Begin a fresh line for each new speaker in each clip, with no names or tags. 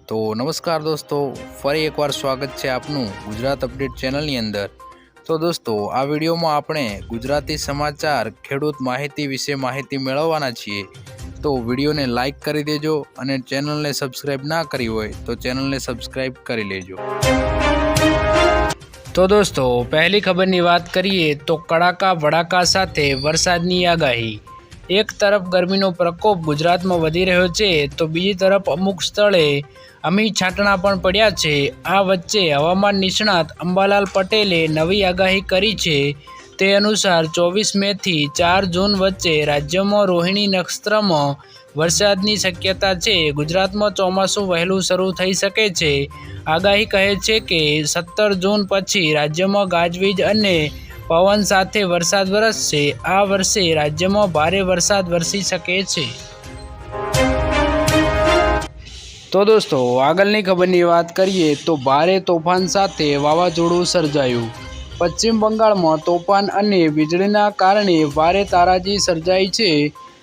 તો નમસ્કાર દોસ્તો, ફરી એકવાર સ્વાગત છે આપનું ગુજરાત અપડેટ ચેનલની અંદર। તો દોસ્તો, આ વિડીયોમાં આપણે ગુજરાતી સમાચાર ખેડૂત માહિતી વિશે માહિતી મેળવવાના છીએ। તો વિડીયોને લાઈક કરી દેજો અને ચેનલને સબસ્ક્રાઈબ ના કરી હોય તો ચેનલને સબસ્ક્રાઈબ કરી લેજો। તો દોસ્તો, પહેલી ખબરની વાત કરીએ તો કડાકા ભડાકા સાથે વરસાદની આગાહી। એક તરફ ગરમીનો પ્રકોપ ગુજરાતમાં વધી રહ્યો છે તો બીજી તરફ અમુક સ્થળે અમી છાંટણા પણ પડ્યા છે। આ વચ્ચે હવામાન નિષ્ણાત અંબાલાલ પટેલે નવી આગાહી કરી છે। તે અનુસાર 24 મેથી 4 જૂન વચ્ચે રાજ્યમાં રોહિણી નક્ષત્રમાં વરસાદની શક્યતા છે। ગુજરાતમાં ચોમાસું વહેલું શરૂ થઈ શકે છે। આગાહી કહે છે કે 17 જૂન પછી રાજ્યમાં ગાજવીજ અને પવન સાથે વરસાદ વરસશે। આ વર્ષે રાજ્યમાં ભારે વરસાદ વરસી શકે છે। તો દોસ્તો, આગળની ખબરની વાત કરીએ તો ભારે તોફાન સાથે વાવાઝોડું સર્જાયું। પશ્ચિમ બંગાળમાં તોફાન અને વીજળીના કારણે ભારે તારાજી સર્જાઈ છે,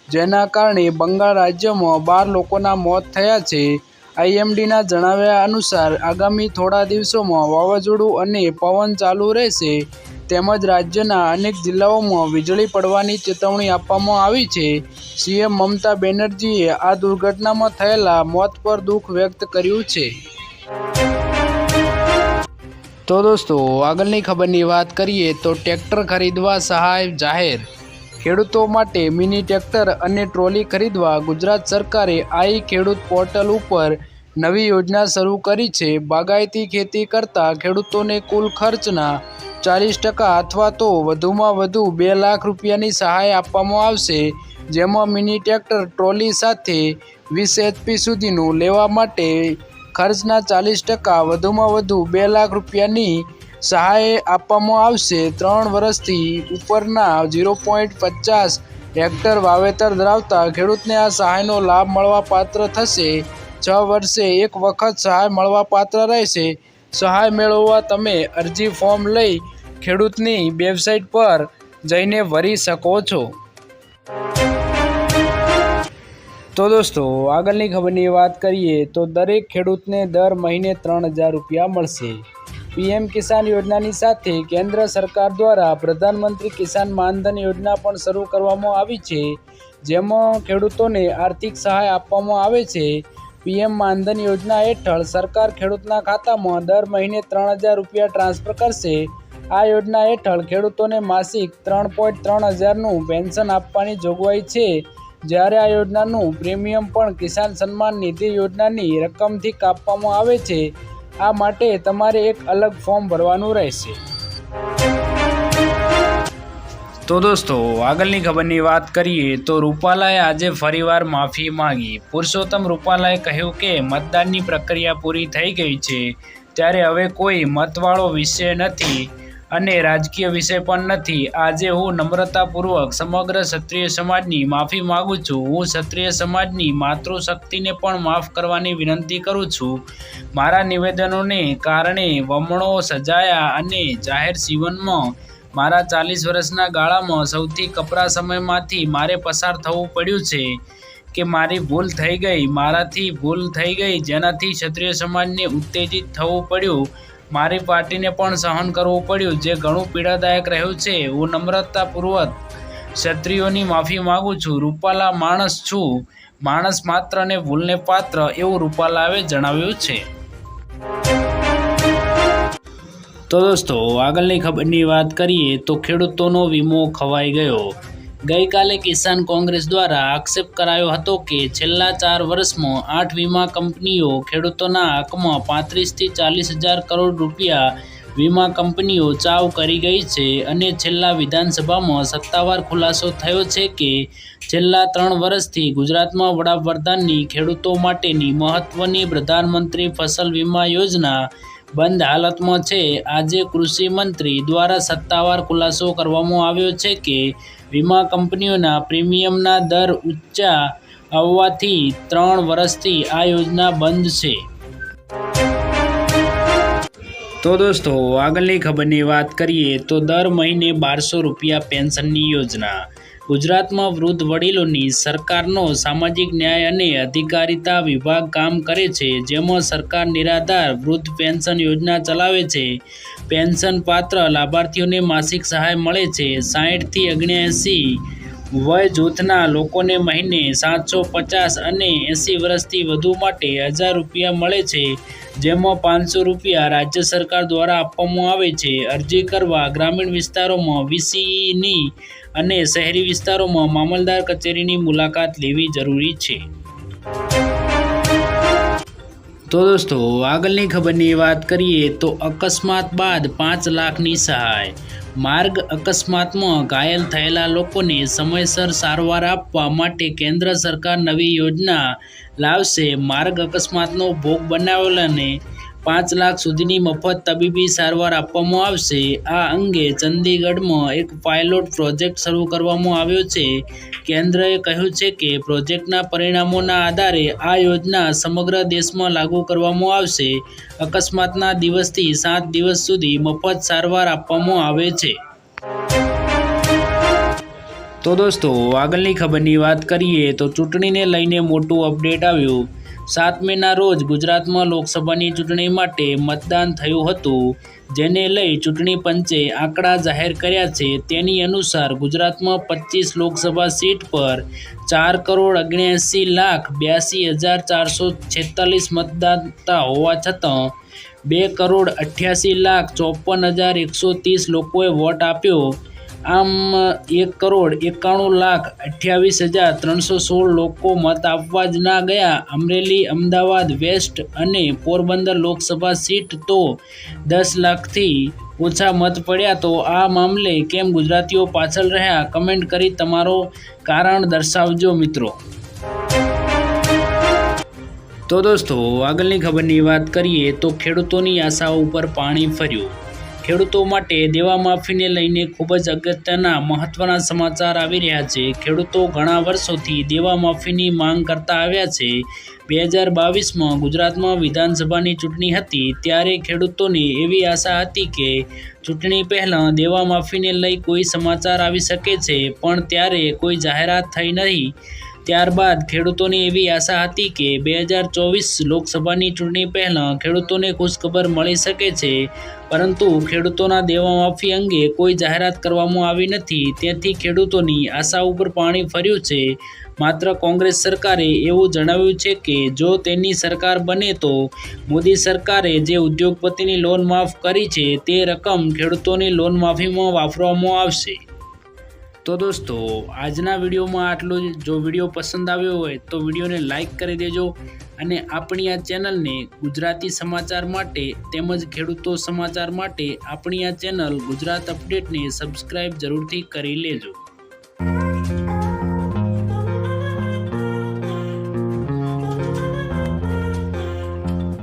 જેના કારણે બંગાળ રાજ્યમાં 12 લોકોના મોત થયા છે। આઈએમડીના જણાવ્યા અનુસાર આગામી થોડા દિવસોમાં વાવાઝોડું અને પવન ચાલુ રહેશે, તેમજ રાજ્યના અનેક જિલ્લાઓમાં વીજળી પડવાની ચેતવણી આપવામાં આવી છે। સીએમ મમતા બેનર્જીએ આ દુર્ઘટનામાં થયેલા મોત પર દુઃખ વ્યક્ત કર્યું છે। તો દોસ્તો, આગળની ખબરની વાત કરીએ તો ટ્રેક્ટર ખરીદવા સહાય જાહેર। ખેડૂતો માટે મિની ટ્રેક્ટર અને ટ્રોલી ખરીદવા ગુજરાત સરકારે આઈ ખેડૂત પોર્ટલ ઉપર નવી યોજના શરૂ કરી છે। બાગાયતી ખેતી કરતા ખેડૂતોને કુલ ખર્ચના 40% અથવા તો વધુમાં વધુ 2 લાખ રૂપિયાની સહાય આપવામાં આવશે, જેમાં મિની ટ્રેક્ટર ટ્રોલી સાથે 20 HP સુધીનું લેવા માટે ખર્ચના 40%, વધુમાં વધુ 2 લાખ રૂપિયાની સહાય આપવામાં આવશે। 3 વર્ષથી ઉપરના 0.50 હેક્ટર વાવેતર ધરાવતા ખેડૂતને આ સહાયનો લાભ મળવાપાત્ર થશે। 6 વર્ષે એક વખત સહાય મળવાપાત્ર રહેશે। સહાય મેળવવા તમે અરજી ફોર્મ લઈ ખેડૂતની વેબસાઇટ પર જઈને ભરી શકો છો। તો દોસ્તો, આગળની ખબરની વાત કરીએ તો દરેક ખેડૂતને દર મહિને 3000 રૂપિયા મળશે। પીએમ કિસાન યોજનાની સાથે કેન્દ્ર સરકાર દ્વારા પ્રધાનમંત્રી કિસાન માનધન યોજના પણ શરૂ કરવામાં આવી છે, જેમાં ખેડૂતોને આર્થિક સહાય આપવામાં આવે છે। પીએમ માનધન યોજના હેઠળ સરકાર ખેડૂતના ખાતામાં દર મહિને 3000 રૂપિયા ટ્રાન્સફર કરશે। આ યોજના હેઠળ ખેડૂતોને માસિક 3.3 હજારનું પેન્શન આપવાની જોગવાઈ છે, જ્યારે આ યોજનાનું પ્રીમિયમ પણ કિસાન સન્માન નિધિ યોજનાની રકમથી કાપવામાં આવે છે। આ માટે તમારે એક અલગ ફોર્મ ભરવાનું રહેશે। તો દોસ્તો, આગળની ખબરની વાત કરીએ તો રૂપાલાએ આજે ફરીવાર માફી માંગી। પુરુષોત્તમ રૂપાલાએ કહ્યું કે મતદાનની પ્રક્રિયા પૂરી થઈ ગઈ છે, ત્યારે હવે કોઈ મતવાળો વિષય નથી અને રાજકીય વિષય પણ નથી। આજે હું નમ્રતાપૂર્વક સમગ્ર ક્ષત્રિય સમાજની માફી માગું છું। હું ક્ષત્રિય સમાજની માતૃશક્તિને પણ માફ કરવાની વિનંતી કરું છું। મારા નિવેદનોને કારણે વમણો સર્જાયા અને જાહેર જીવનમાં મારા 40 વર્ષના ગાળામાં સૌથી કપરા સમયમાંથી મારે પસાર થવું પડ્યું છે કે મારી ભૂલ થઈ ગઈ, મારાથી ભૂલ થઈ ગઈ, જેનાથી ક્ષત્રિય સમાજને ઉત્તેજિત થવું પડ્યું, મારી પાર્ટીને પણ સહન કરવું પડ્યું, જે ઘણું પીડાદાયક રહ્યું છે। હું નમ્રતાપૂર્વક ક્ષત્રિયોની માફી માગું છું। રૂપાલા માણસ છું, માણસ માત્ર અને ભૂલને પાત્ર, એવું રૂપાલાએ જણાવ્યું છે। તો દોસ્તો, આગળની ખબરની વાત કરીએ તો ખેડૂતોનો વીમો ખવાઈ ગયો। ગઈકાલે કિસાન કોંગ્રેસ દ્વારા આક્ષેપ કરાયો હતો કે છેલ્લા 4 વર્ષમાં 8 વીમા કંપનીઓ ખેડૂતોના હકમાં 35 થી 40 હજાર કરોડ રૂપિયા વીમા કંપનીઓ ચાવ કરી ગઈ છે અને છેલ્લા વિધાનસભામાં સત્તાવાર ખુલાસો થયો છે કે છેલ્લા 3 વર્ષથી ગુજરાતમાં વડાપ્રધાનની ખેડૂતો માટેની મહત્વની પ્રધાનમંત્રી ફસલ વીમા યોજના બંધ હાલતમાં છે। આજે કૃષિ મંત્રી દ્વારા સત્તાવાર ખુલાસો કરવામાં આવ્યો છે કે વીમા કંપનીઓના પ્રીમિયમના દર ઊંચા આવવાથી 3 વર્ષથી આ યોજના બંધ છે। તો દોસ્તો, આગળની ખબરની વાત કરીએ તો દર મહિને 1200 રૂપિયા પેન્શનની યોજના। ગુજરાતમાં વૃદ્ધ વડીલોની સરકારનો સામાજિક ન્યાય અને અધિકારિતા વિભાગ કામ કરે છે, જેમાં સરકાર નિરાધાર વૃદ્ધ પેન્શન યોજના ચલાવે છે. પેન્શન પાત્ર લાભાર્થીઓને માસિક સહાય મળે છે. 60 થી 79 વય જૂથના લોકોને મહિને 750 અને 80 વર્ષથી વધુ માટે 1000 રૂપિયા મળે છે, જેમાં 500 રૂપિયા રાજ્ય સરકાર દ્વારા આપવામાં આવે છે. અરજી કરવા ગ્રામીણ વિસ્તારોમાં વીસીઈની અને શહેરી વિસ્તારોમાં મામલતદાર કચેરીની મુલાકાત લેવી જરૂરી છે. તો દોસ્તો, આગળની ખબરની વાત કરીએ તો અકસ્માત બાદ 5 લાખની સહાય. માર્ગ અકસ્માતમાં ઘાયલ થયેલા લોકોને સમયસર સારવાર આપવા માટે કેન્દ્ર સરકાર નવી યોજના લાવશે. માર્ગ અકસ્માતનો ભોગ બનેલાને 5 લાખ સુધીની મફત તબીબી સારવાર આપવામાં આવશે. આ અંગે ચંદીગઢમાં એક પાયલોટ પ્રોજેક્ટ શરૂ કરવામાં આવ્યો છે. કેન્દ્રએ કહ્યું છે કે પ્રોજેક્ટના પરિણામોના આધારે આ યોજના સમગ્ર દેશમાં લાગુ કરવામાં આવશે. અકસ્માતના દિવસથી 7 દિવસ સુધી મફત સારવાર આપવામાં આવે છે. તો દોસ્તો, આગળની ખબરની વાત કરીએ તો ચૂંટણીને લઈને મોટું અપડેટ આવ્યું. 7 મેના રોજ ગુજરાતમાં લોકસભાની ચૂંટણી માટે મતદાન થયું હતું, જેને લઈ ચૂંટણી પંચે આંકડા જાહેર કર્યા છે. તેની અનુસાર ગુજરાતમાં 25 લોકસભા સીટ પર 4,79,82,446 મતદાતા હોવા છતાં 2,88,54,130 લોકોએ વોટ આપ્યો. આમ 1,91,28,316 લોકો મત આપવા જ ના ગયા. અમરેલી, અમદાવાદ વેસ્ટ અને પોરબંદર લોકસભા સીટ તો 10 લાખથી ઓછા મત પડ્યા. તો આ મામલે કેમ ગુજરાતીઓ પાછળ રહ્યા? કમેન્ટ કરી તમારો કારણ દર્શાવજો મિત્રો. તો દોસ્તો, આગળની ખબરની વાત કરીએ તો ખેડૂતોની આશાઓ ઉપર પાણી ફર્યું. ખેડૂતો માટે દેવા માફીને લઈને ખૂબ જ અગત્યના મહત્વના સમાચાર આવી રહ્યા છે. ખેડૂતો ઘણા વર્ષોથી દેવા માફીની માંગ કરતા આવ્યા છે. 2022માં ગુજરાતમાં વિધાનસભાની ચૂંટણી હતી, ત્યારે ખેડૂતોની એવી આશા હતી કે ચૂંટણી પહેલાં દેવા માફીને લઈ કોઈ સમાચાર આવી શકે છે, પણ ત્યારે કોઈ જાહેરાત થઈ નહીં. ત્યારબાદ ખેડૂતોની એવી આશા હતી કે 2024 લોકસભાની ચૂંટણી પહેલાં ખેડૂતોને ખુશખબર મળી શકે છે, પરંતુ ખેડૂતોના દેવા માફી અંગે કોઈ જાહેરાત કરવામાં આવી નથી. તેથી ખેડૂતોની આશા ઉપર પાણી ફર્યું છે. માત્ર કોંગ્રેસ સરકારે એવું જણાવ્યું છે કે જો તેની સરકાર બને તો મોદી સરકારે જે ઉદ્યોગપતિની લોન માફ કરી છે તે રકમ ખેડૂતોની લોન માફીમાં વાપરવામાં આવશે. તો દોસ્તો, આજના વિડીયોમાં આટલું જ. જો વિડીયો પસંદ આવ્યો હોય તો વિડીયોને લાઈક કરી દેજો અને આપણી આ ચેનલને ગુજરાતી સમાચાર માટે તેમજ ખેડૂતો સમાચાર માટે આપણી આ ચેનલ ગુજરાત અપડેટને સબસ્ક્રાઈબ જરૂરથી કરી લેજો.